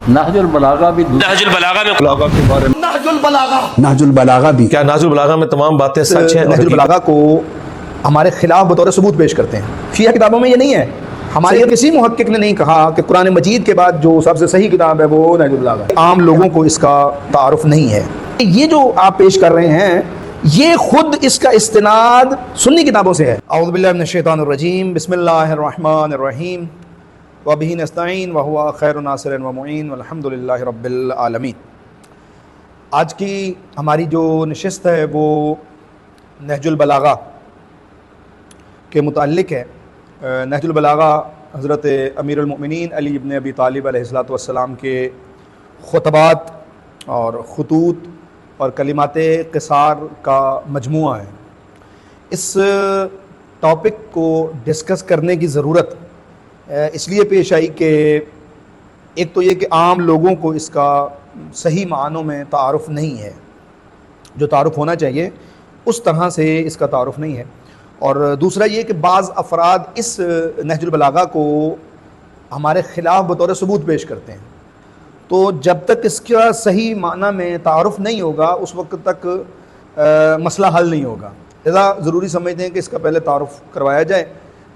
نہج البلاغہ بھی نہج البلاغہ میں بلاغہ کے بارے میں نہج البلاغہ بھی کیا نہج البلاغہ میں تمام باتیں سچ ہیں؟ نہج البلاغہ کو ہمارے خلاف بطور ثبوت پیش کرتے ہیں. شیعہ کتابوں میں یہ نہیں ہے. ہمارے کسی محقق نے نہیں کہا کہ قرآن مجید کے بعد جو سب سے صحیح کتاب ہے وہ نہج البلاغہ ہے. عام لوگوں کو اس کا تعارف نہیں ہے. یہ جو آپ پیش کر رہے ہیں یہ خود اس کا استناد سنی کتابوں سے ہے. اعوذ باللہ من الشیطان الرجیم. بسم اللہ الرحمن الرحیم. وبہ نستعین وہو خیر ناصر ومعین والحمد للہ رب العالمین. آج کی ہماری جو نشست ہے وہ نہج البلاغہ کے متعلق ہے. نہج البلاغہ حضرت امیر المؤمنین علی ابن ابی طالب علیہ السلام کے خطبات اور خطوط اور کلمات قصار کا مجموعہ ہے. اس ٹاپک کو ڈسکس کرنے کی ضرورت اس لیے پیش آئی کہ ایک تو یہ کہ عام لوگوں کو اس کا صحیح معنوں میں تعارف نہیں ہے. جو تعارف ہونا چاہیے اس طرح سے اس کا تعارف نہیں ہے. اور دوسرا یہ کہ بعض افراد اس نہج البلاغہ کو ہمارے خلاف بطور ثبوت پیش کرتے ہیں. تو جب تک اس کا صحیح معنی میں تعارف نہیں ہوگا اس وقت تک مسئلہ حل نہیں ہوگا. لہذا ضروری سمجھتے ہیں کہ اس کا پہلے تعارف کروایا جائے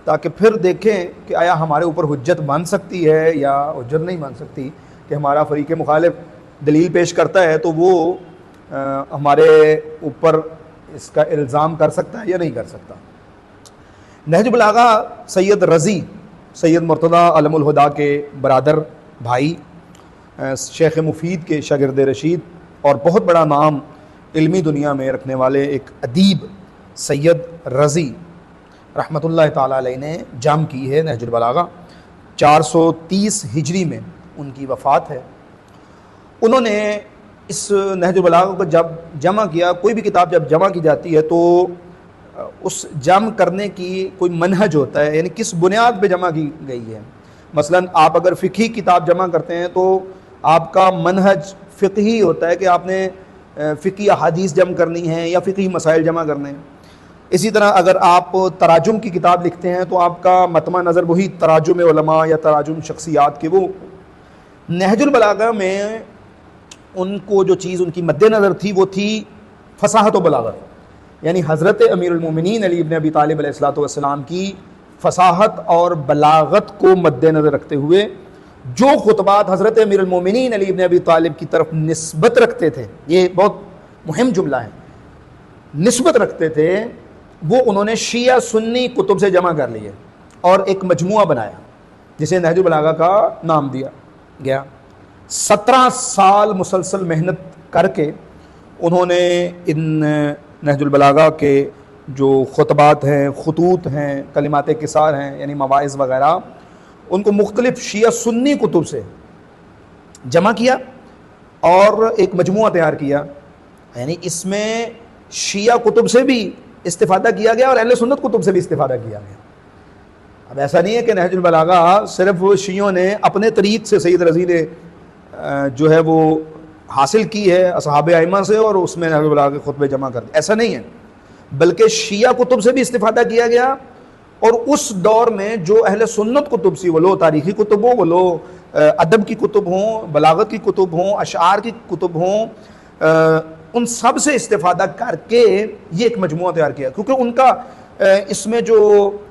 تاکہ پھر دیکھیں کہ آیا ہمارے اوپر حجت بن سکتی ہے یا حجت نہیں بن سکتی. کہ ہمارا فریق مخالف دلیل پیش کرتا ہے تو وہ ہمارے اوپر اس کا الزام کر سکتا ہے یا نہیں کر سکتا. نہج البلاغہ سید رضی سید مرتضیٰ علم الہدا کے برادر بھائی شیخ مفید کے شاگرد رشید اور بہت بڑا نام علمی دنیا میں رکھنے والے ایک ادیب سید رضی رحمۃ اللہ تعالیٰ علیہ نے جام کی ہے نہج البلاغہ. 430 ہجری میں ان کی وفات ہے. انہوں نے اس نہج البلاغہ کو جب جمع کیا، کوئی بھی کتاب جب جمع کی جاتی ہے تو اس جمع کرنے کی کوئی منہج ہوتا ہے، یعنی کس بنیاد پہ جمع کی گئی ہے. مثلا آپ اگر فقہی کتاب جمع کرتے ہیں تو آپ کا منہج فقہی ہوتا ہے کہ آپ نے فقہی احادیث جمع کرنی ہے یا فقہی مسائل جمع کرنے ہیں. اسی طرح اگر آپ تراجم کی کتاب لکھتے ہیں تو آپ کا مطمع نظر وہی تراجم علماء یا تراجم شخصیات کے. وہ نہج البلاغہ میں ان کو جو چیز ان کی مد نظر تھی وہ تھی فصاحت و بلاغت. یعنی حضرت امیر المومنین علی ابن ابی طالب علیہ السلام کی فصاحت اور بلاغت کو مد نظر رکھتے ہوئے جو خطبات حضرت امیر المومنین علی ابن ابی طالب کی طرف نسبت رکھتے تھے، یہ بہت مہم جملہ ہے، نسبت رکھتے تھے، وہ انہوں نے شیعہ سنی کتب سے جمع کر لیے اور ایک مجموعہ بنایا جسے نہج البلاغہ کا نام دیا گیا. 17 سال مسلسل محنت کر کے انہوں نے ان نہج البلاغہ کے جو خطبات ہیں، خطوط ہیں، کلمات قصار ہیں یعنی مواعظ وغیرہ، ان کو مختلف شیعہ سنی کتب سے جمع کیا اور ایک مجموعہ تیار کیا. یعنی اس میں شیعہ کتب سے بھی استفادہ کیا گیا اور اہل سنت کتب سے بھی استفادہ کیا گیا. اب ایسا نہیں ہے کہ نہج البلاغہ صرف شیعوں نے اپنے طریق سے سید رضی نے جو ہے وہ حاصل کی ہے اصحاب ائمہ سے اور اس میں نہج البلاغہ کے خطبے جمع کر دیے، ایسا نہیں ہے، بلکہ شیعہ کتب سے بھی استفادہ کیا گیا. اور اس دور میں جو اہل سنت کتب سی، وہ لو تاریخی کتب ہوں، وہ لو ادب کی کتب ہوں، بلاغت کی کتب ہوں، اشعار کی کتب ہوں، ان سب سے استفادہ کر کے یہ ایک مجموعہ تیار کیا. کیونکہ ان کا اس میں جو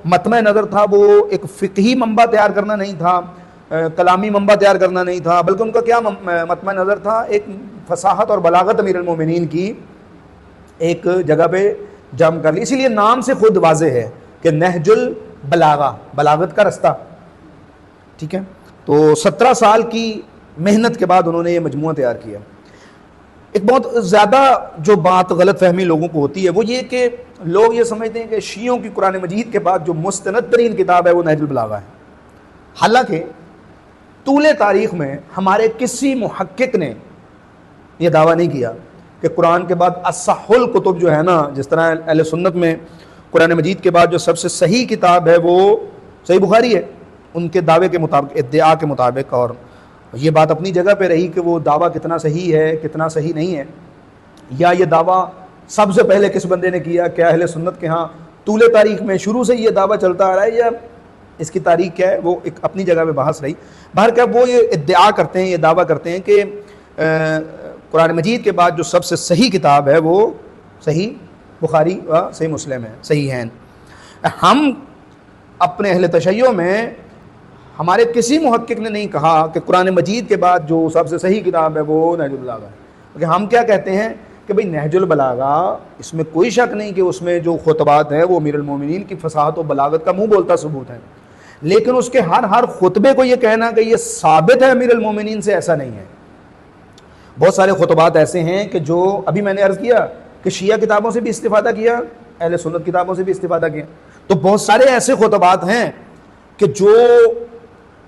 مطمع نظر تھا وہ ایک فقہی منبع تیار کرنا نہیں تھا، کلامی منبع تیار کرنا نہیں تھا، بلکہ ان کا کیا مطمع نظر تھا، ایک فصاحت اور بلاغت امیر المومنین کی ایک جگہ پہ جمع کر لی. اسی لیے نام سے خود واضح ہے کہ نہج البلاغہ، بلاغت کا رستہ. ٹھیک ہے، تو 17 سال کی محنت کے بعد انہوں نے یہ مجموعہ تیار کیا. ایک بہت زیادہ جو بات غلط فہمی لوگوں کو ہوتی ہے وہ یہ کہ لوگ یہ سمجھتے ہیں کہ شیعوں کی قرآن مجید کے بعد جو مستند ترین کتاب ہے وہ نہج البلاغہ ہے. حالانکہ طول تاریخ میں ہمارے کسی محقق نے یہ دعویٰ نہیں کیا کہ قرآن کے بعد اصح الکتب جو ہے نا، جس طرح اہل سنت میں قرآن مجید کے بعد جو سب سے صحیح کتاب ہے وہ صحیح بخاری ہے ان کے دعوے کے مطابق، ادعا کے مطابق. اور یہ بات اپنی جگہ پہ رہی کہ وہ دعویٰ کتنا صحیح ہے کتنا صحیح نہیں ہے، یا یہ دعویٰ سب سے پہلے کس بندے نے کیا، کیا اہل سنت کے ہاں طول تاریخ میں شروع سے یہ دعویٰ چلتا آ رہا ہے یا اس کی تاریخ کیا ہے وہ ایک اپنی جگہ پہ بحث رہی. بہرکیف وہ یہ ادعا کرتے ہیں، یہ دعویٰ کرتے ہیں کہ قرآن مجید کے بعد جو سب سے صحیح کتاب ہے وہ صحیح بخاری و صحیح مسلم ہے، صحیح ہیں. ہم اپنے اہل تشیع میں ہمارے کسی محقق نے نہیں کہا کہ قرآن مجید کے بعد جو سب سے صحیح کتاب ہے وہ نہج البلاغہ ہے. کیونکہ ہم کیا کہتے ہیں کہ بھئی نہج البلاغہ اس میں کوئی شک نہیں کہ اس میں جو خطبات ہیں وہ امیر المومنین کی فصاحت و بلاغت کا منہ بولتا ثبوت ہے، لیکن اس کے ہر خطبے کو یہ کہنا کہ یہ ثابت ہے امیر المومنین سے، ایسا نہیں ہے. بہت سارے خطبات ایسے ہیں کہ جو ابھی میں نے عرض کیا کہ شیعہ کتابوں سے بھی استفادہ کیا، اہل سنت کتابوں سے بھی استفادہ کیا. تو بہت سارے ایسے خطبات ہیں کہ جو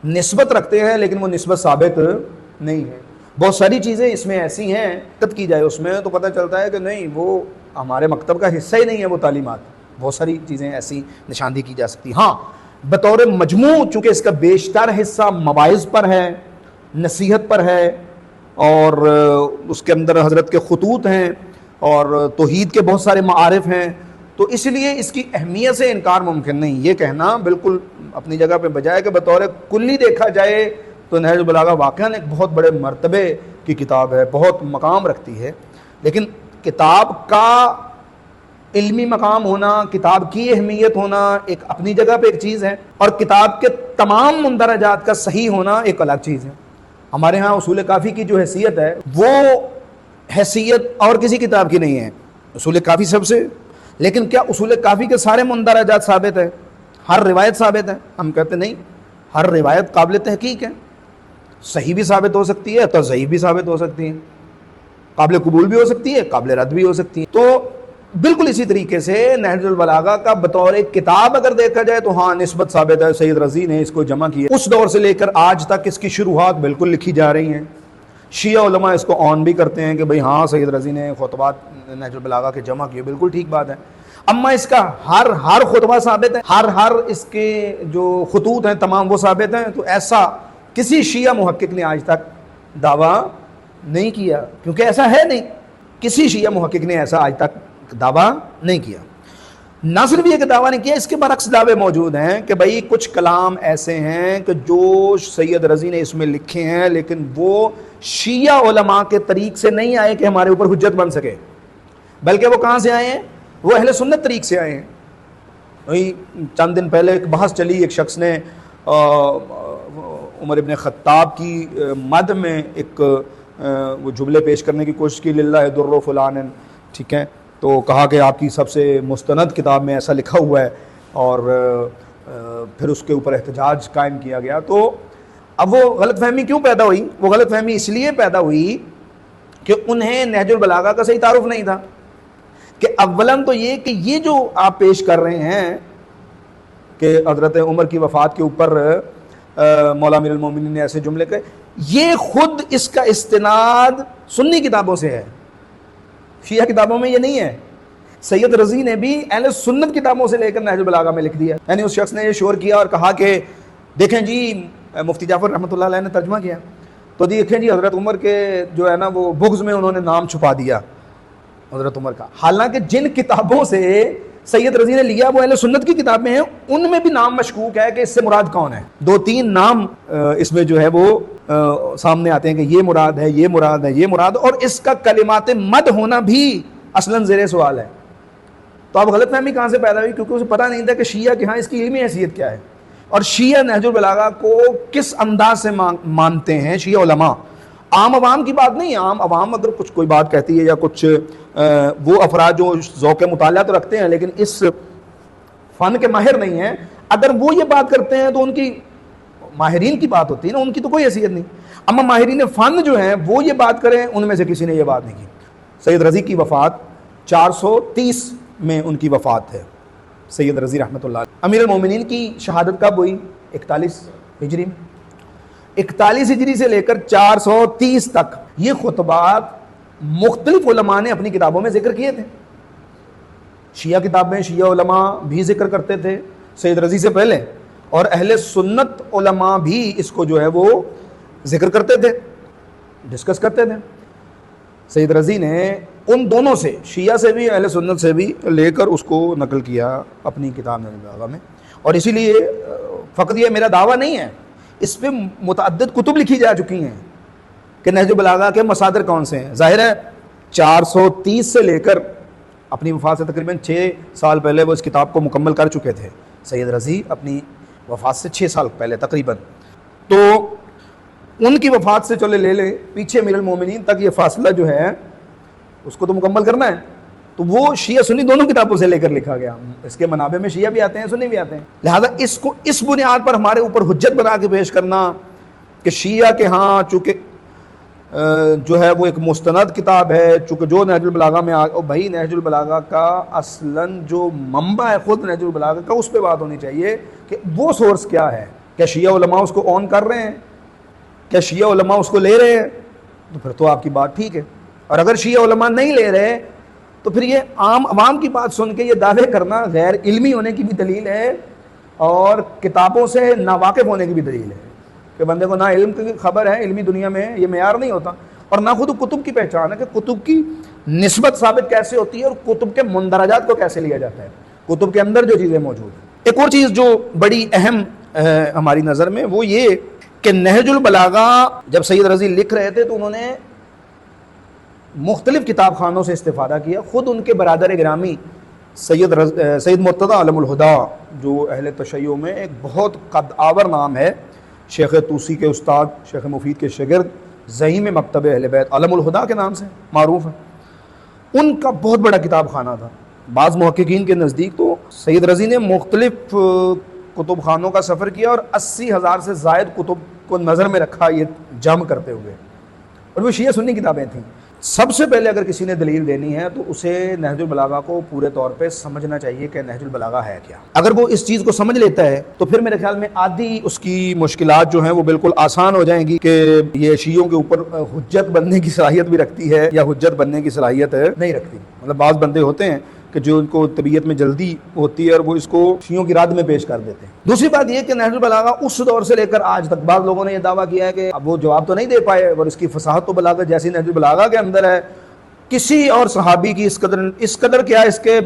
نسبت رکھتے ہیں لیکن وہ نسبت ثابت نہیں ہے. بہت ساری چیزیں اس میں ایسی ہیں تد کی جائے اس میں تو پتہ چلتا ہے کہ نہیں وہ ہمارے مکتب کا حصہ ہی نہیں ہے وہ تعلیمات. بہت ساری چیزیں ایسی نشاندہی کی جا سکتی. ہاں بطور مجموع چونکہ اس کا بیشتر حصہ مواعظ پر ہے، نصیحت پر ہے، اور اس کے اندر حضرت کے خطوط ہیں اور توحید کے بہت سارے معارف ہیں، تو اس لیے اس کی اہمیت سے انکار ممکن نہیں. یہ کہنا بالکل اپنی جگہ پہ بجائے کہ بطور کلی دیکھا جائے تو نہج البلاغہ واقعاً ایک بہت بڑے مرتبے کی کتاب ہے، بہت مقام رکھتی ہے. لیکن کتاب کا علمی مقام ہونا، کتاب کی اہمیت ہونا ایک اپنی جگہ پہ ایک چیز ہے، اور کتاب کے تمام مندرجات کا صحیح ہونا ایک الگ چیز ہے. ہمارے ہاں اصول کافی کی جو حیثیت ہے وہ حیثیت اور کسی کتاب کی نہیں ہے. اصول کافی سب سے، لیکن کیا اصول کافی کے سارے مندرجات ثابت ہے؟ ہر روایت ثابت ہے؟ ہم کہتے نہیں، ہر روایت قابل تحقیق ہے، صحیح بھی ثابت ہو سکتی ہے تو ضعیف بھی ثابت ہو سکتی ہے، قابل قبول بھی ہو سکتی ہے، قابل رد بھی ہو سکتی ہے. تو بالکل اسی طریقے سے نہج البلاغہ کا بطور ایک کتاب اگر دیکھا جائے تو ہاں نسبت ثابت ہے. سید رضی نے اس کو جمع کیا، اس دور سے لے کر آج تک اس کی شروحات بالکل لکھی جا رہی ہیں. شیعہ علماء اس کو آن بھی کرتے ہیں کہ بھئی ہاں سید رضی نے خطبات نہج البلاغہ کے جمع کیے، بالکل ٹھیک بات ہے. اما اس کا ہر خطبہ ثابت ہے، ہر اس کے جو خطوط ہیں تمام وہ ثابت ہیں، تو ایسا کسی شیعہ محقق نے آج تک دعویٰ نہیں کیا، کیونکہ ایسا ہے نہیں. کسی شیعہ محقق نے ایسا آج تک دعویٰ نہیں کیا. نہ صرف یہ کہ دعویٰ نہیں کیا، اس کے برعکس دعوے موجود ہیں کہ بھئی کچھ کلام ایسے ہیں کہ جو سید رضی نے اس میں لکھے ہیں لیکن وہ شیعہ علماء کے طریق سے نہیں آئے کہ ہمارے اوپر حجت بن سکے، بلکہ وہ کہاں سے آئے ہیں؟ وہ اہل سنت طریق سے آئے ہیں. وہی چند دن پہلے ایک بحث چلی، ایک شخص نے عمر ابن خطاب کی مدح میں ایک وہ جملے پیش کرنے کی کوشش کی، للہ در فلان، ٹھیک ہے، تو کہا کہ آپ کی سب سے مستند کتاب میں ایسا لکھا ہوا ہے، اور پھر اس کے اوپر احتجاج قائم کیا گیا. تو اب وہ غلط فہمی کیوں پیدا ہوئی؟ وہ غلط فہمی اس لیے پیدا ہوئی کہ انہیں نہج البلاغہ کا صحیح تعارف نہیں تھا. کہ اولاً تو یہ کہ یہ جو آپ پیش کر رہے ہیں کہ حضرت عمر کی وفات کے اوپر مولا امیر المومنین نے ایسے جملے کہے، یہ خود اس کا استناد سنی کتابوں سے ہے، شیعہ کتابوں میں یہ نہیں ہے. سید رضی نے بھی اہل سنت کتابوں سے لے کر نہج البلاغہ میں لکھ دیا. یعنی اس شخص نے یہ شور کیا اور کہا کہ دیکھیں جی، مفتی جعفر رحمۃ اللہ علیہ نے ترجمہ کیا تو دیکھیں جی حضرت عمر کے جو ہے نا وہ بغض میں انہوں نے نام چھپا دیا حضرت عمر کا، حالانکہ جن کتابوں سے سید رضی نے لیا وہ اہل سنت کی کتابیں ہیں، ان میں بھی نام مشکوک ہے کہ اس سے مراد کون ہے. 2-3 نام اس میں جو ہے وہ سامنے آتے ہیں کہ یہ مراد ہے، یہ مراد ہے، یہ مراد، اور اس کا کلمات مد ہونا بھی اصلاً زیر سوال ہے. تو اب غلط فہمی کہاں سے پیدا ہوئی؟ کیونکہ اسے پتہ نہیں تھا کہ شیعہ کے ہاں اس کی علمی حیثیت کیا ہے، اور شیعہ نہج البلاغہ کو کس انداز سے مانتے ہیں شیعہ علماء. عام عوام کی بات نہیں. عام عوام اگر کچھ کوئی بات کہتی ہے یا کچھ وہ افراد جو ذوق مطالعہ تو رکھتے ہیں لیکن اس فن کے ماہر نہیں ہیں، اگر وہ یہ بات کرتے ہیں تو ان کی ماہرین کی بات ہوتی ہے نا، ان کی تو کوئی حیثیت نہیں. اما ماہرین فن جو ہیں وہ یہ بات کریں، ان میں سے کسی نے یہ بات نہیں کی. سید رضی کی وفات 430 میں ان کی وفات ہے، سید رضی رحمۃ اللہ. امیر المومنین کی شہادت کب ہوئی؟ 41 ہجری میں. 41 ہجری سے لے کر 430 تک یہ خطبات مختلف علماء نے اپنی کتابوں میں ذکر کیے تھے. شیعہ کتابیں، شیعہ علماء بھی ذکر کرتے تھے سید رضی سے پہلے، اور اہل سنت علماء بھی اس کو جو ہے وہ ذکر کرتے تھے، ڈسکس کرتے تھے. سید رضی نے ان دونوں سے، شیعہ سے بھی اہل سنت سے بھی لے کر اس کو نقل کیا اپنی کتاب نہج البلاغہ میں. اور اسی لیے فقط یہ میرا دعویٰ نہیں ہے، اس پہ متعدد کتب لکھی جا چکی ہیں کہ نہج البلاغہ کے مصادر کون سے ہیں۔ ظاہر ہے 430 سے لے کر اپنی وفات سے تقریباً 6 سال پہلے وہ اس کتاب کو مکمل کر چکے تھے سید رضی، اپنی وفات سے 6 سال پہلے تقریباً، تو ان کی وفات سے چلے لے لیں پیچھے امیر المومنین تک یہ فاصلہ جو ہے اس کو تو مکمل کرنا ہے، تو وہ شیعہ سنی دونوں کتابوں سے لے کر لکھا گیا، اس کے منابع میں شیعہ بھی آتے ہیں سنی بھی آتے ہیں، لہذا اس کو اس بنیاد پر ہمارے اوپر حجت بنا کے پیش کرنا کہ شیعہ کے ہاں چونکہ جو ہے وہ ایک مستند کتاب ہے، چونکہ جو نہج البلاغہ میں بھائی نہج البلاغہ کا اصلاً جو منبع ہے خود نہج البلاغہ کا، اس پہ بات ہونی چاہیے کہ وہ سورس کیا ہے، کیا شیعہ علماء اس کو آن کر رہے ہیں، کیا شیعہ علماء اس کو لے رہے ہیں، تو پھر تو آپ کی بات ٹھیک ہے، اور اگر شیعہ علماء نہیں لے رہے تو پھر یہ عام عوام کی بات سن کے یہ دعوے کرنا غیر علمی ہونے کی بھی دلیل ہے اور کتابوں سے ناواقف ہونے کی بھی دلیل ہے کہ بندے کو نہ علم کی خبر ہے، علمی دنیا میں یہ معیار نہیں ہوتا، اور نہ خود کتب کی پہچان ہے کہ کتب کی نسبت ثابت کیسے ہوتی ہے اور کتب کے مندرجات کو کیسے لیا جاتا ہے، کتب کے اندر جو چیزیں موجود ہیں۔ ایک اور چیز جو بڑی اہم ہماری نظر میں وہ یہ کہ نہج البلاغہ جب سید رضی لکھ رہے تھے تو انہوں نے مختلف کتاب خانوں سے استفادہ کیا، خود ان کے برادر گرامی سید مرتضی علم الہدا جو اہل تشیع میں ایک بہت قد آور نام ہے، شیخ طوسی کے استاد، شیخ مفید کے شاگرد، زعیم مکتب اہل بیت، علم الہدا کے نام سے معروف ہے، ان کا بہت بڑا کتاب خانہ تھا۔ بعض محققین کے نزدیک تو سید رضی نے مختلف کتب خانوں کا سفر کیا اور 80,000 سے زائد کتب کو نظر میں رکھا یہ جمع کرتے ہوئے، اور وہ شیعہ سنی کتابیں تھیں۔ سب سے پہلے اگر کسی نے دلیل دینی ہے تو اسے نہج البلاغہ کو پورے طور پہ سمجھنا چاہیے کہ نہج البلاغہ ہے کیا۔ اگر وہ اس چیز کو سمجھ لیتا ہے تو پھر میرے خیال میں آدھی اس کی مشکلات جو ہیں وہ بالکل آسان ہو جائیں گی کہ یہ شیعوں کے اوپر حجت بننے کی صلاحیت بھی رکھتی ہے یا حجت بننے کی صلاحیت نہیں رکھتی۔ مطلب بعض بندے ہوتے ہیں کہ جو ان کو طبیعت میں جلدی ہوتی ہے اور وہ اس کو شیعوں کی رد میں پیش کر دیتے ہیں۔ دوسری بات یہ کہ نہج البلاغہ اس دور سے لے کر آج تک بعض لوگوں نے یہ دعویٰ کیا ہے کہ اب وہ جواب تو نہیں دے پائے اور اس کی فصاحت تو بلاغت جیسی نہج البلاغہ کے اندر ہے، کسی اور صحابی کی اس قدر کیا اس کے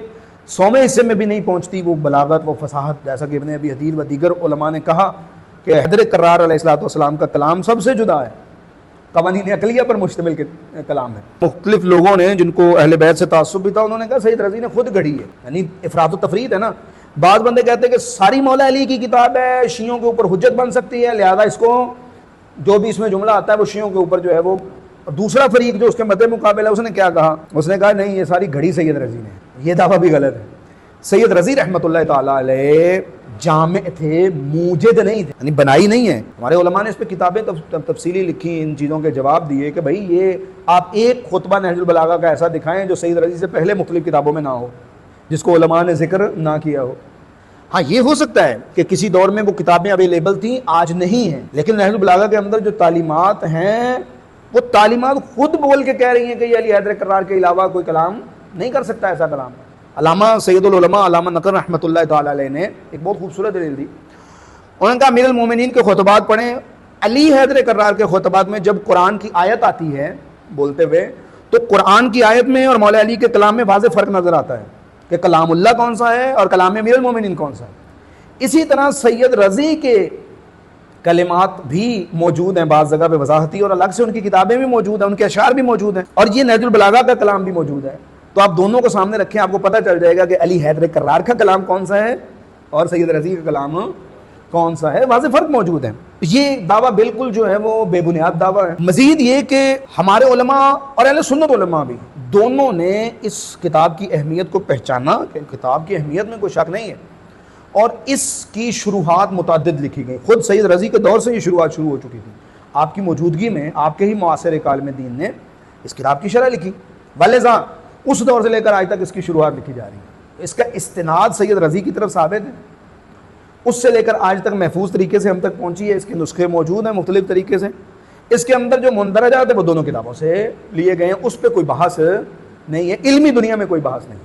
100ویں حصے میں بھی نہیں پہنچتی وہ بلاغت، وہ فصاحت، جیسا کہ ابن ابی حدید و دیگر علماء نے کہا کہ حیدر کرار علیہ الصلوۃ والسلام کا کلام سب سے جدا ہے، قوانین عقلیہ پر مشتمل کلام ہے۔ مختلف لوگوں نے جن کو اہل بیت سے تعصب بھی تھا انہوں نے کہا سید رضی نے خود گھڑی ہے، یعنی افراط و تفرید ہے نا۔ بعض بندے کہتے ہیں کہ ساری مولا علی کی کتاب ہے، شیعوں کے اوپر حجت بن سکتی ہے، لہذا اس کو جو بھی اس میں جملہ آتا ہے وہ شیعوں کے اوپر جو ہے وہ، دوسرا فریق جو اس کے مد مقابل ہے اس نے کیا کہا، اس نے کہا نہیں یہ ساری گھڑی سید رضی نے، یہ دعویٰ بھی غلط ہے۔ سید رضی رحمۃ اللہ تعالیٰ علیہ جامع تھے، موجد نہیں تھے، یعنی بنائی نہیں ہے۔ ہمارے علماء نے اس پہ کتابیں تفصیلی لکھی، ان چیزوں کے جواب دیے کہ بھائی یہ آپ ایک خطبہ نہج البلاغہ کا ایسا دکھائیں جو سید رضی سے پہلے مختلف کتابوں میں نہ ہو، جس کو علماء نے ذکر نہ کیا ہو۔ ہاں یہ ہو سکتا ہے کہ کسی دور میں وہ کتابیں اویلیبل تھیں، آج نہیں ہیں، لیکن نہج البلاغہ کے اندر جو تعلیمات ہیں وہ تعلیمات خود بول کے کہہ رہی ہیں کہ یہ علی حیدر کرار کے علاوہ کوئی کلام نہیں کر سکتا ایسا کلام۔ علامہ سید العلماء علامہ نقر رحمۃ اللہ تعالیٰ علیہ نے ایک بہت خوبصورت دلیل دی، انہوں نے کہا امیر المومنین کے خطبات پڑھیں، علی حیدر کرار کے خطبات میں جب قرآن کی آیت آتی ہے بولتے ہوئے تو قرآن کی آیت میں اور مولا علی کے کلام میں واضح فرق نظر آتا ہے کہ کلام اللہ کون سا ہے اور کلام امیر المومنین کون سا ہے۔ اسی طرح سید رضی کے کلمات بھی موجود ہیں بعض جگہ پہ وضاحتی، اور الگ سے ان کی کتابیں بھی موجود ہیں، ان کے اشعار بھی موجود ہیں، اور یہ نہج البلاغہ کا کلام بھی موجود ہے۔ تو آپ دونوں کو سامنے رکھیں، آپ کو پتہ چل جائے گا کہ علی حیدر کرار کا کلام کون سا ہے اور سید رضی کا کلام کون سا ہے، واضح فرق موجود ہے۔ یہ دعویٰ بالکل جو ہے وہ بے بنیاد دعویٰ ہے۔ مزید یہ کہ ہمارے علماء اور اہل سنت علماء بھی دونوں نے اس کتاب کی اہمیت کو پہچانا کہ کتاب کی اہمیت میں کوئی شک نہیں ہے، اور اس کی شروحات متعدد لکھی گئی۔ خود سید رضی کے دور سے یہ شروعات شروع ہو چکی تھی، آپ کی موجودگی میں آپ کے ہی معاصر ایک عالم دین نے اس کتاب کی شرح لکھی، ولذا اس دور سے لے کر آج تک اس کی شروعات لکھی جا رہی ہے۔ اس کا استناد سید رضی کی طرف ثابت ہے، اس سے لے کر آج تک محفوظ طریقے سے ہم تک پہنچی ہے، اس کے نسخے موجود ہیں مختلف طریقے سے، اس کے اندر جو مندرجات ہیں وہ دونوں کتابوں سے لیے گئے ہیں، اس پہ کوئی بحث نہیں ہے، علمی دنیا میں کوئی بحث نہیں۔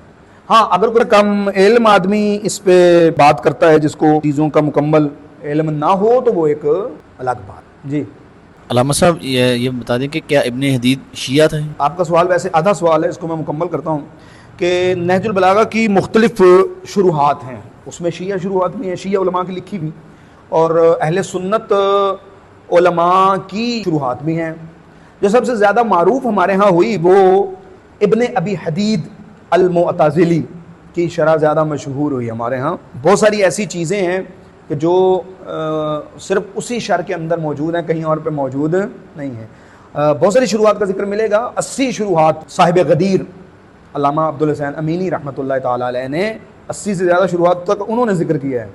ہاں اگر کوئی کم علم آدمی اس پہ بات کرتا ہے جس کو چیزوں کا مکمل علم نہ ہو تو وہ ایک الگ بات۔ جی علامہ صاحب یہ بتا دیں کہ کیا ابن حدید شیعہ تھے؟ آپ کا سوال ویسے آدھا سوال ہے، اس کو میں مکمل کرتا ہوں کہ نہج البلاغہ کی مختلف شروحات ہیں، اس میں شیعہ شروحات بھی ہیں، شیعہ علماء کی لکھی بھی، اور اہل سنت علماء کی شروحات بھی ہیں. جو سب سے زیادہ معروف ہمارے ہاں ہوئی وہ ابن ابی حدید المعتزلی کی شرح زیادہ مشہور ہوئی ہمارے ہاں. بہت ساری ایسی چیزیں ہیں کہ جو صرف اسی شرح کے اندر موجود ہیں, کہیں اور پہ موجود نہیں ہیں. بہت ساری شروحات کا ذکر ملے گا. 80 شروحات صاحب غدیر علامہ عبدالحسین امینی رحمۃ اللہ تعالیٰ علیہ نے 80 سے زیادہ شروحات تک انہوں نے ذکر کیا ہے.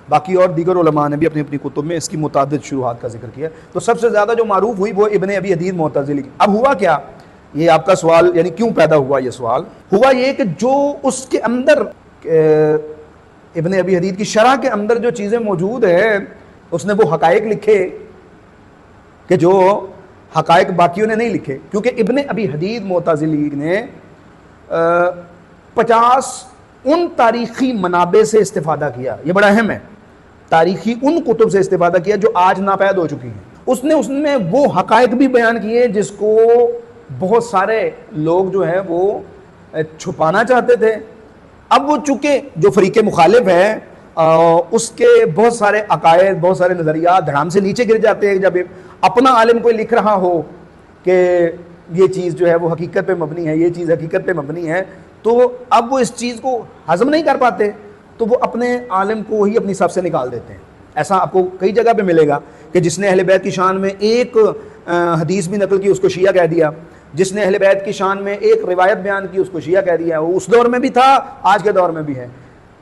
باقی اور دیگر علماء نے بھی اپنی اپنی کتب میں اس کی متعدد شروحات کا ذکر کیا ہے. تو سب سے زیادہ جو معروف ہوئی وہ ابن ابی حدید معتزلی کی. اب ہوا کیا, یہ آپ کا سوال یعنی کیوں پیدا ہوا, یہ سوال ہوا یہ کہ جو اس کے اندر ابن ابی حدید کی شرح کے اندر جو چیزیں موجود ہیں اس نے وہ حقائق لکھے کہ جو حقائق باقیوں نے نہیں لکھے. کیونکہ ابن ابی حدید معتزلی نے 50 ان تاریخی منابع سے استفادہ کیا. یہ بڑا اہم ہے, تاریخی ان کتب سے استفادہ کیا جو آج ناپید ہو چکی ہیں. اس میں وہ حقائق بھی بیان کیے جس کو بہت سارے لوگ جو ہیں وہ چھپانا چاہتے تھے. اب وہ چونکہ جو فریق مخالف ہے اس کے بہت سارے عقائد, بہت سارے نظریات دھڑام سے نیچے گر جاتے ہیں. جب اپنا عالم کوئی لکھ رہا ہو کہ یہ چیز جو ہے وہ حقیقت پہ مبنی ہے, یہ چیز حقیقت پہ مبنی ہے, تو اب وہ اس چیز کو ہضم نہیں کر پاتے, تو وہ اپنے عالم کو ہی اپنی صف سے نکال دیتے ہیں. ایسا آپ کو کئی جگہ پہ ملے گا کہ جس نے اہل بیت کی شان میں ایک حدیث بھی نقل کی اس کو شیعہ کہہ دیا, جس نے اہل بیت کی شان میں ایک روایت بیان کی اس کو شیعہ کہہ دیا. وہ اس دور میں بھی تھا, آج کے دور میں بھی ہے.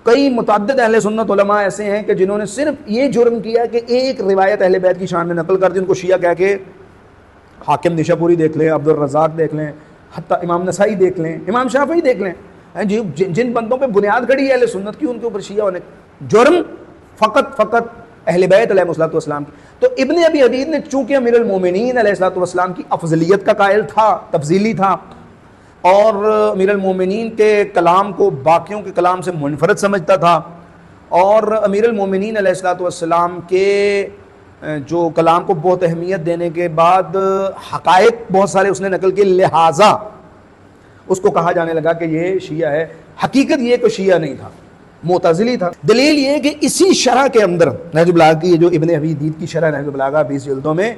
کئی متعدد اہل سنت علماء ایسے ہیں کہ جنہوں نے صرف یہ جرم کیا کہ ایک روایت اہل بیت کی شان میں نقل کر دی, ان کو شیعہ کہہ کے. حاکم نشاپوری دیکھ لیں, عبد الرزاق دیکھ لیں, حتیٰ امام نسائی دیکھ لیں, امام شافعی دیکھ لیں, جن بندوں پہ بنیاد کھڑی ہے اہل سنت کی, ان کے اوپر شیعہ ہونے جرم فقط اہل بیت علیہ الصلوۃ والسلام کی. تو ابن ابی حدید نے چونکہ امیر المومنین علیہ الصلوۃ والسلام کی افضلیت کا قائل تھا, تفضیلی تھا, اور امیر المومنین کے کلام کو باقیوں کے کلام سے منفرد سمجھتا تھا, اور امیر المومنین علیہ الصلوۃ والسلام کے جو کلام کو بہت اہمیت دینے کے بعد حقائق بہت سارے اس نے نقل کے, لہٰذا اس کو کہا جانے لگا کہ یہ شیعہ ہے. حقیقت یہ کہ شیعہ نہیں تھا, معتزلی تھا. دلیل یہ کہ اسی شرح کے اندر نہج البلاغہ کی, جو ابن ابی حدید کی شرح نہج البلاغہ 20 جلدوں میں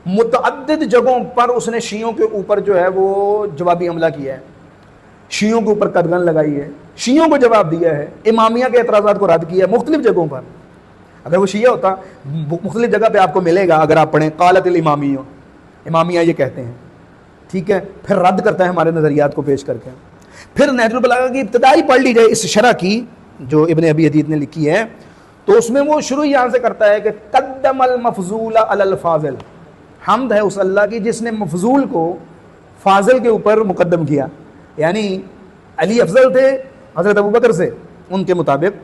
متعدد جگہوں پر اس نے شیعوں کے اوپر جو ہے وہ جوابی حملہ کیا ہے, شیعوں کے اوپر قدغن لگائی ہے, شیعوں کو جواب دیا ہے, امامیہ کے اعتراضات کو رد کیا ہے مختلف جگہوں پر. اگر وہ شیعہ ہوتا مختلف جگہ پہ آپ کو ملے گا, اگر آپ پڑھیں قالت الامامیہ, امامیہ یہ کہتے ہیں, ٹھیک ہے, پھر رد کرتا ہے ہمارے نظریات کو پیش کر کے. پھر نہج البلاغہ کی ابتدائی پڑھ لی جائے اس شرح کی جو ابن ابی حدید نے لکھی ہے, تو اس میں وہ شروع یہاں سے کرتا ہے کہ قدم المفضول علی الفاضل. حمد ہے اس اللہ کی جس نے مفضول کو فاضل کے اوپر مقدم کیا. یعنی علی افضل تھے حضرت ابوبکر سے ان کے مطابق,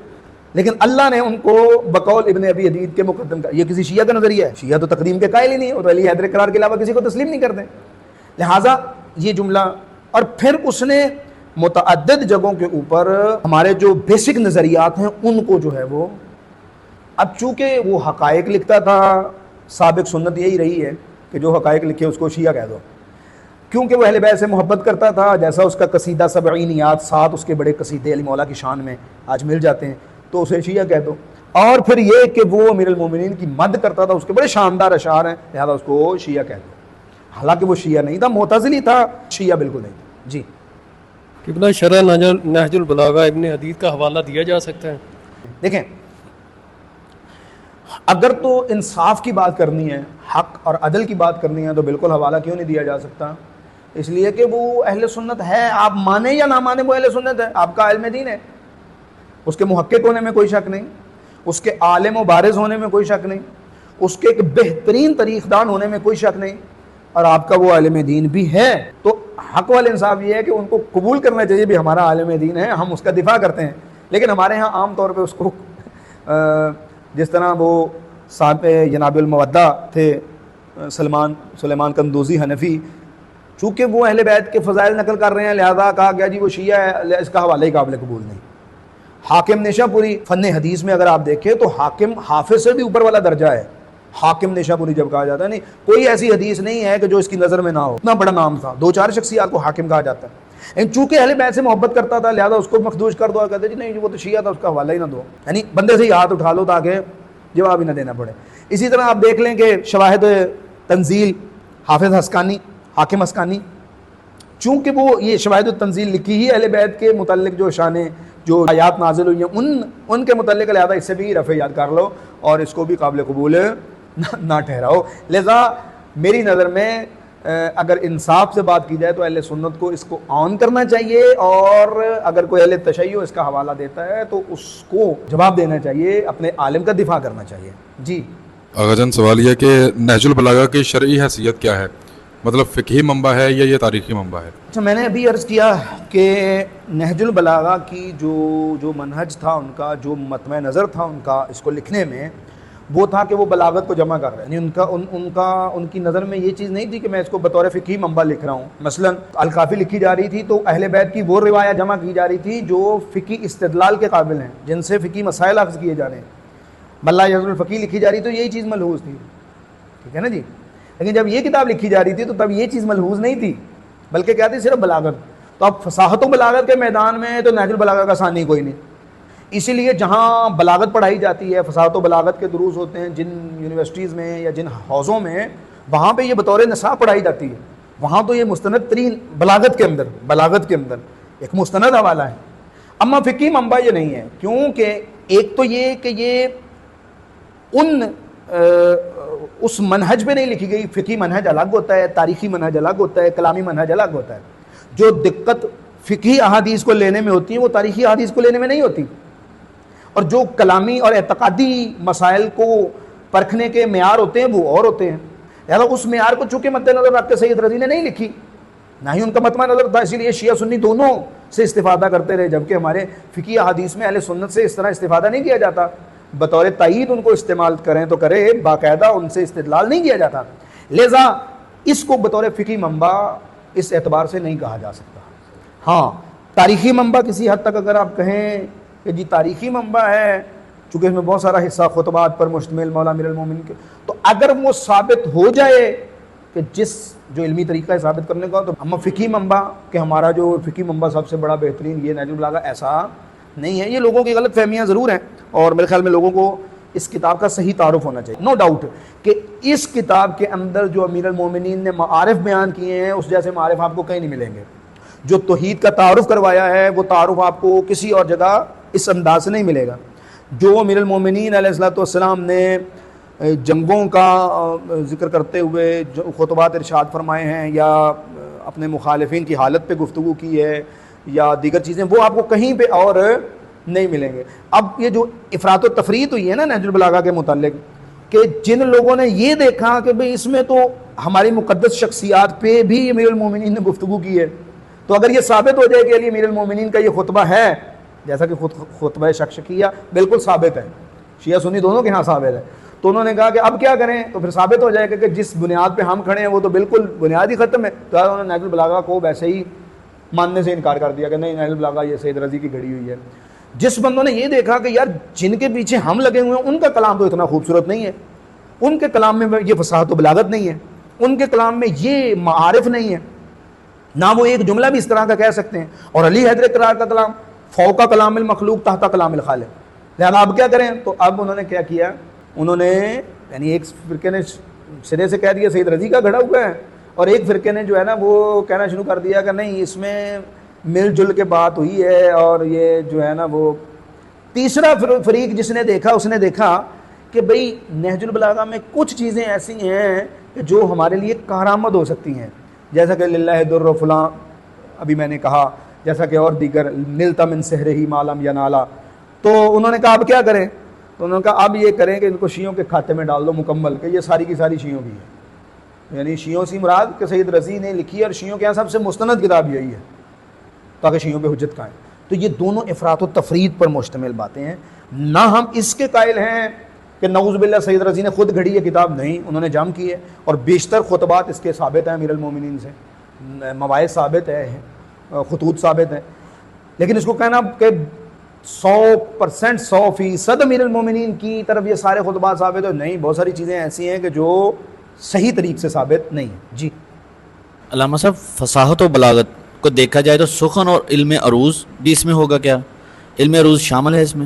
لیکن اللہ نے ان کو بقول ابن ابی حدید کے مقدم کا. یہ کسی شیعہ کا نظریہ ہے, شیعہ تو تقدیم کے قائل ہی نہیں, اور علی حیدر قرار کے علاوہ کسی کو تسلیم نہیں کرتے. لہٰذا یہ جملہ, اور پھر اس نے متعدد جگہوں کے اوپر ہمارے جو بیسک نظریات ہیں ان کو جو ہے وہ, اب چونکہ وہ حقائق لکھتا تھا, سابق سنت یہی رہی ہے کہ جو حقائق لکھے اس کو شیعہ کہہ دو, کیونکہ وہ اہل بیت سے محبت کرتا تھا. جیسا اس کا قصیدہ سبعینیات, 7 اس کے بڑے قصیدے علی مولا کی شان میں آج مل جاتے ہیں, تو اسے شیعہ کہہ دو. اور پھر یہ کہ وہ امیر المومنین کی مد کرتا تھا, اس کے بڑے شاندار اشعار ہیں, لہذا اس کو شیعہ کہہ دو. حالانکہ وہ شیعہ نہیں تھا, معتزلی تھا, شیعہ بالکل نہیں تھا. جی قبلہ شرح نہج البلاغہ ابن حدید کا حوالہ دیا جا سکتا ہے؟ دیکھیں, اگر تو انصاف کی بات کرنی ہے, حق اور عدل کی بات کرنی ہے, تو بالکل حوالہ کیوں نہیں دیا جا سکتا؟ اس لیے کہ وہ اہل سنت ہے, آپ مانیں یا نہ مانیں وہ اہل سنت ہے, آپ کا علم دین ہے, اس کے محقق ہونے میں کوئی شک نہیں, اس کے عالم و بارز ہونے میں کوئی شک نہیں, اس کے ایک بہترین تاریخ دان ہونے میں کوئی شک نہیں, اور آپ کا وہ عالم دین بھی ہے. تو حق والے انصاف یہ ہے کہ ان کو قبول کرنا چاہیے بھی ہمارا عالم دین ہے, ہم اس کا دفاع کرتے ہیں. لیکن ہمارے ہاں عام طور پہ اس کو جس طرح وہ صاحب جناب المودہ تھے سلیمان قندوزی حنفی, چونکہ وہ اہل بیت کے فضائل نقل کر رہے ہیں, لہذا کہا گیا جی وہ شیعہ ہے, اس کا حوالہ ہی قابل قبول نہیں. حاکم نشاپوری فن حدیث میں اگر آپ دیکھیں تو حاکم حافظ سے بھی اوپر والا درجہ ہے. حاکم نشاپوری جب کہا جاتا ہے, نہیں کوئی ایسی حدیث نہیں ہے کہ جو اس کی نظر میں نہ ہو, اتنا بڑا نام تھا, 2-4 شخصیات کو حاکم کہا جاتا ہے. چونکہ اہل بیت سے محبت کرتا تھا, لہذا اس کو مخدوش کر دو, کہتے جی نہیں وہ تو شیعہ تھا, اس کا حوالہ ہی نہ دو. یعنی بندے سے ہی ہاتھ اٹھا لو تاکہ جواب ہی نہ دینا پڑے. اسی طرح آپ دیکھ لیں کہ شواہد تنزیل حافظ حسکانی، حاکم حسکانی، چونکہ وہ یہ شواہد التنزیل لکھی ہی اہل بیت کے متعلق جو شانیں جو آیات نازل ہوئی ہیں ان کے متعلق، لہذا اس سے بھی رفع یاد کر لو اور اس کو بھی قابل قبول نہ ٹھہراؤ. لہذا میری نظر میں اگر انصاف سے بات کی جائے تو اہل سنت کو اس کو آن کرنا چاہیے، اور اگر کوئی اہل تشیع اس کا حوالہ دیتا ہے تو اس کو جواب دینا چاہیے، اپنے عالم کا دفاع کرنا چاہیے. جی آغا جان، سوال یہ کہ نہج البلاغہ کی شرعی حیثیت کیا ہے؟ مطلب فقہی منبع ہے یا یہ تاریخی منبع ہے؟ اچھا، میں نے ابھی عرض کیا کہ نہج البلاغہ کی جو منہج تھا ان کا، جو مطمع نظر تھا ان کا اس کو لکھنے میں، وہ تھا کہ وہ بلاغت کو جمع کر رہے ہیں. یعنی ان کی نظر میں یہ چیز نہیں تھی کہ میں اس کو بطور فقہی منبع لکھ رہا ہوں. مثلا الکافی لکھی جا رہی تھی تو اہل بیت کی وہ روایات جمع کی جا رہی تھی جو فقہی استدلال کے قابل ہیں، جن سے فقہی مسائل اخذ کیے جا رہے ہیں. ملا یزل الفقیہ لکھی جا رہی تو یہی چیز ملحوظ تھی، ٹھیک ہے نا جی. لیکن جب یہ کتاب لکھی جا رہی تھی تو تب یہ چیز ملحوظ نہیں تھی، بلکہ کیا تھی؟ صرف بلاغت. تو اب فصاحت و بلاغت کے میدان میں تو نہج البلاغہ کا ثانی کوئی نہیں. اسی لیے جہاں بلاغت پڑھائی جاتی ہے، فصاحت و بلاغت کے دروس ہوتے ہیں جن یونیورسٹیز میں یا جن حوزوں میں، وہاں پہ یہ بطور نصاب پڑھائی جاتی ہے. وہاں تو یہ مستند ترین بلاغت کے اندر ایک مستند حوالہ ہے. اما فقہی منبع یہ نہیں ہے، کیونکہ ایک تو یہ کہ یہ اس منہج پہ نہیں لکھی گئی. فقہی منہج الگ ہوتا ہے، تاریخی منہج الگ ہوتا ہے، کلامی منہج الگ ہوتا ہے. جو دقت فقہی احادیث کو لینے میں ہوتی ہے وہ تاریخی احادیث کو لینے میں نہیں ہوتی، اور جو کلامی اور اعتقادی مسائل کو پرکھنے کے معیار ہوتے ہیں وہ اور ہوتے ہیں. لہٰذا اس معیار کو چونکہ مد نظر رکھ کے سید رضی نے نہیں لکھی، نہ ہی ان کا مطمع نظر تھا. اسی لیے شیعہ سنی دونوں سے استفادہ کرتے رہے، جبکہ ہمارے فقہی احادیث میں اہل سنت سے اس طرح استفادہ نہیں کیا جاتا. بطور تائید ان کو استعمال کریں تو کرے، باقاعدہ ان سے استدلال نہیں کیا جاتا. لہذا اس کو بطور فقہی منبع اس اعتبار سے نہیں کہا جا سکتا. ہاں تاریخی منبع کسی حد تک اگر آپ کہیں کہ جی تاریخی منبع ہے، چونکہ اس میں بہت سارا حصہ خطبات پر مشتمل مولا امیر المومنین کے، تو اگر وہ ثابت ہو جائے کہ جو علمی طریقہ ہے ثابت کرنے کا، تو ہم فقہی منبع کہ ہمارا جو فقہی منبع سب سے بڑا بہترین یہ نہج البلاغہ، ایسا نہیں ہے. یہ لوگوں کی غلط فہمیاں ضرور ہیں، اور میرے خیال میں لوگوں کو اس کتاب کا صحیح تعارف ہونا چاہیے. نو ڈاؤٹ کہ اس کتاب کے اندر جو امیر المومنین نے معارف بیان کیے ہیں اس جیسے معارف آپ کو کہیں نہیں ملیں گے. جو توحید کا تعارف کروایا ہے وہ تعارف آپ کو کسی اور جگہ اس انداز سے نہیں ملے گا. جو امیر المومنین علیہ الصلوۃ والسلام نے جنگوں کا ذکر کرتے ہوئے جو خطبات ارشاد فرمائے ہیں، یا اپنے مخالفین کی حالت پہ گفتگو کی ہے، یا دیگر چیزیں، وہ آپ کو کہیں پہ اور نہیں ملیں گے. اب یہ جو افراط و تفریط ہوئی ہے نا نہج البلاغہ کے متعلق، کہ جن لوگوں نے یہ دیکھا کہ بھئی اس میں تو ہماری مقدس شخصیات پہ بھی امیر المومنین نے گفتگو کی ہے، تو اگر یہ ثابت ہو جائے کہ علی امیر المومنین کا یہ خطبہ ہے، جیسا کہ خطبہ شکشکیہ بالکل ثابت ہے، شیعہ سنی دونوں کے ہاں ثابت ہے، تو انہوں نے کہا کہ اب کیا کریں؟ تو پھر ثابت ہو جائے گا کہ جس بنیاد پہ ہم کھڑے ہیں وہ تو بالکل بنیاد ہی ختم ہے. تو انہوں نے نہج البلاغہ کو ویسے ہی ماننے سے انکار کر دیا کہ نہیں، نہج البلاغہ یہ سید رضی کی گھڑی ہوئی ہے. جس بندوں نے یہ دیکھا کہ یار جن کے پیچھے ہم لگے ہوئے ہیں ان کا کلام تو اتنا خوبصورت نہیں ہے، ان کے کلام میں یہ فصاحت و بلاغت نہیں ہے، ان کے کلام میں یہ معارف نہیں ہے، نہ وہ ایک جملہ بھی اس طرح کا کہہ سکتے ہیں. اور علی حیدر قرار کا کلام فوق کلام المخلوق تحت کلام الخالق. لہذا اب کیا کریں؟ تو اب انہوں نے کیا کیا، انہوں نے یعنی ایک فرقے نے سرے سے کہہ دیا سید رضی کا گھڑا ہوا ہے، اور ایک فرقے نے جو ہے نا وہ کہنا شروع کر دیا کہ نہیں، اس میں مل جل کے بات ہوئی ہے. اور یہ جو ہے نا وہ تیسرا فریق جس نے دیکھا اس نے دیکھا کہ بھئی نہج البلاغہ میں کچھ چیزیں ایسی ہیں کہ جو ہمارے لیے کارآمد ہو سکتی ہیں، جیسا کہ للہ در و فلاں ابھی میں نے کہا، جیسا کہ اور دیگر نلتا من سحرہی ما لم ینالا. تو انہوں نے کہا اب کیا کریں؟ تو انہوں نے کہا اب یہ کریں کہ ان کو شیعوں کے کھاتے میں ڈال دو مکمل، کہ یہ ساری کی ساری شیعوں کی ہے. یعنی شیعوں سے مراد کہ سید رضی نے لکھی ہے، اور شیعوں کے یہاں سب سے مستند کتاب یہی ہے تاکہ شیعوں پہ حجت قائم. تو یہ دونوں افراط و تفریط پر مشتمل باتیں ہیں. نہ ہم اس کے قائل ہیں کہ نعوذ باللہ سید رضی نے خود گھڑی یہ کتاب، نہیں، انہوں نے جمع کی ہے، اور بیشتر خطبات اس کے ثابت ہیں امیر المومنین سے، مواعظ ثابت ہے، خطوط ثابت ہیں. لیکن اس کو کہنا کہ 100% 100% امیر المومنین کی طرف یہ سارے خطبات ثابت ہیں، نہیں، بہت ساری چیزیں ایسی ہیں کہ جو صحیح طریق سے ثابت نہیں ہیں. جی علامہ صاحب، فصاحت و بلاغت کو دیکھا جائے تو سخن اور علم عروض بھی اس میں ہوگا کیا؟ علم عروض شامل ہے اس میں؟